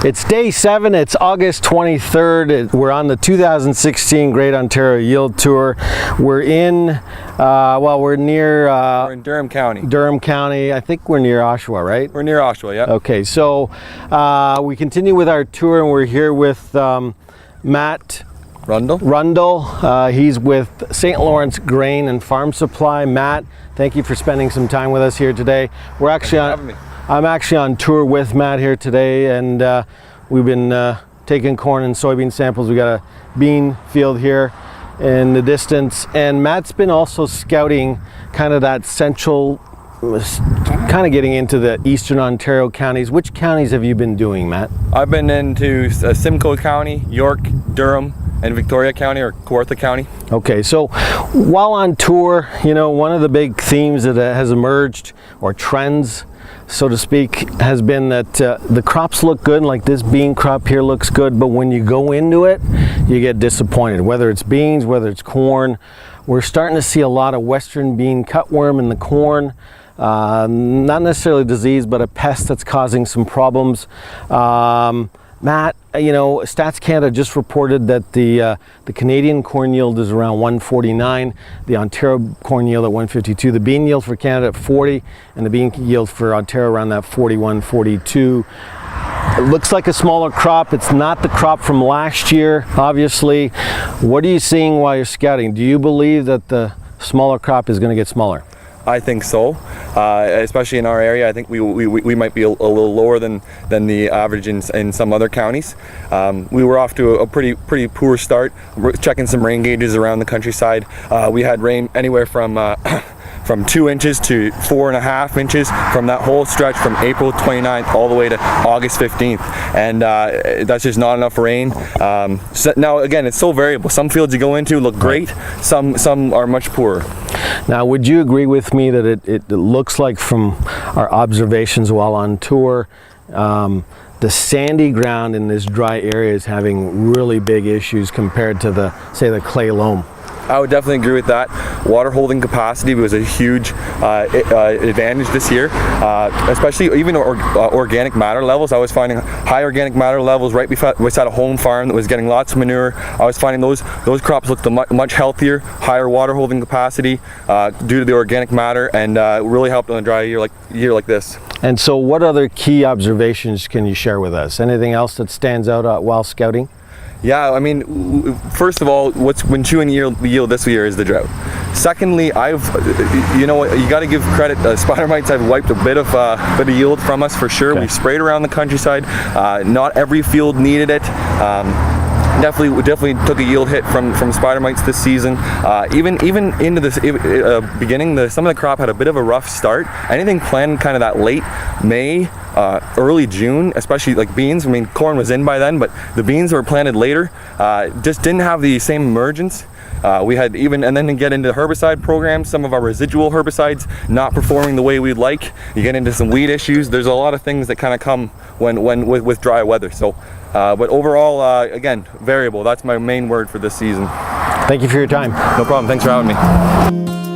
It's day 7, it's August 23rd. We're on the 2016 Great Ontario Yield Tour. We're in, we're near... we're in Durham County. Durham County. I think we're near Oshawa, right? We're near Oshawa, yeah. Okay, so we continue with our tour and we're here with Matt Rundle. He's with St. Lawrence Grain and Farm Supply. Matt, thank you for spending some time with us here today. We're actually I'm actually on tour with Matt here today, and we've been taking corn and soybean samples. We got a bean field here in the distance, and Matt's been also scouting kind of that central, kind of getting into the eastern Ontario counties. Which counties have you been doing, Matt? I've been into Simcoe County, York, Durham, and Victoria County, or Kawartha County. Okay, so while on tour, you know, one of the big themes that has emerged, or trends, so to speak, has been that the crops look good, like this bean crop here looks good, but when you go into it, you get disappointed. Whether it's beans, whether it's corn, we're starting to see a lot of western bean cutworm in the corn. Not necessarily disease, but a pest that's causing some problems. Matt, you know, Stats Canada just reported that the Canadian corn yield is around 149, the Ontario corn yield at 152, the bean yield for Canada at 40, and the bean yield for Ontario around that 41, 42. It looks like a smaller crop. It's not the crop from last year, obviously. What are you seeing while you're scouting? Do you believe that the smaller crop is going to get smaller? I think so, especially in our area. I think we might be a little lower than the average in some other counties. We were off to a pretty poor start. We're checking some rain gauges around the countryside. We had rain anywhere from 2 inches to 4.5 inches from that whole stretch from April 29th all the way to August 15th, and that's just not enough rain. So now again, it's so variable. Some fields you go into look great, some are much poorer. Now, would you agree with me that it looks like, from our observations while on tour, the sandy ground in this dry area is having really big issues compared to the clay loam? I would definitely agree with that. Water holding capacity was a huge advantage this year, especially even organic matter levels. I was finding high organic matter levels right beside a home farm that was getting lots of manure. I was finding those crops looked much healthier, higher water holding capacity due to the organic matter, and really helped on a dry year like this. And so what other key observations can you share with us? Anything else that stands out while scouting? Yeah, I mean, first of all, what's been chewing yield this year is the drought. Secondly, you know, you got to give credit. Spider mites have wiped a bit of yield from us for sure. Okay. We've sprayed around the countryside. Not every field needed it. Definitely took a yield hit from spider mites this season. Even into the beginning, some of the crop had a bit of a rough start. Anything planted kind of that late May, early June, especially like beans. I mean, corn was in by then, but the beans were planted later. Just didn't have the same emergence. We had and then to get into herbicide programs, some of our residual herbicides not performing the way we'd like. You get into some weed issues. There's a lot of things that kind of come with dry weather. So, but overall, again, variable. That's my main word for this season. Thank you for your time. No problem. Thanks for having me.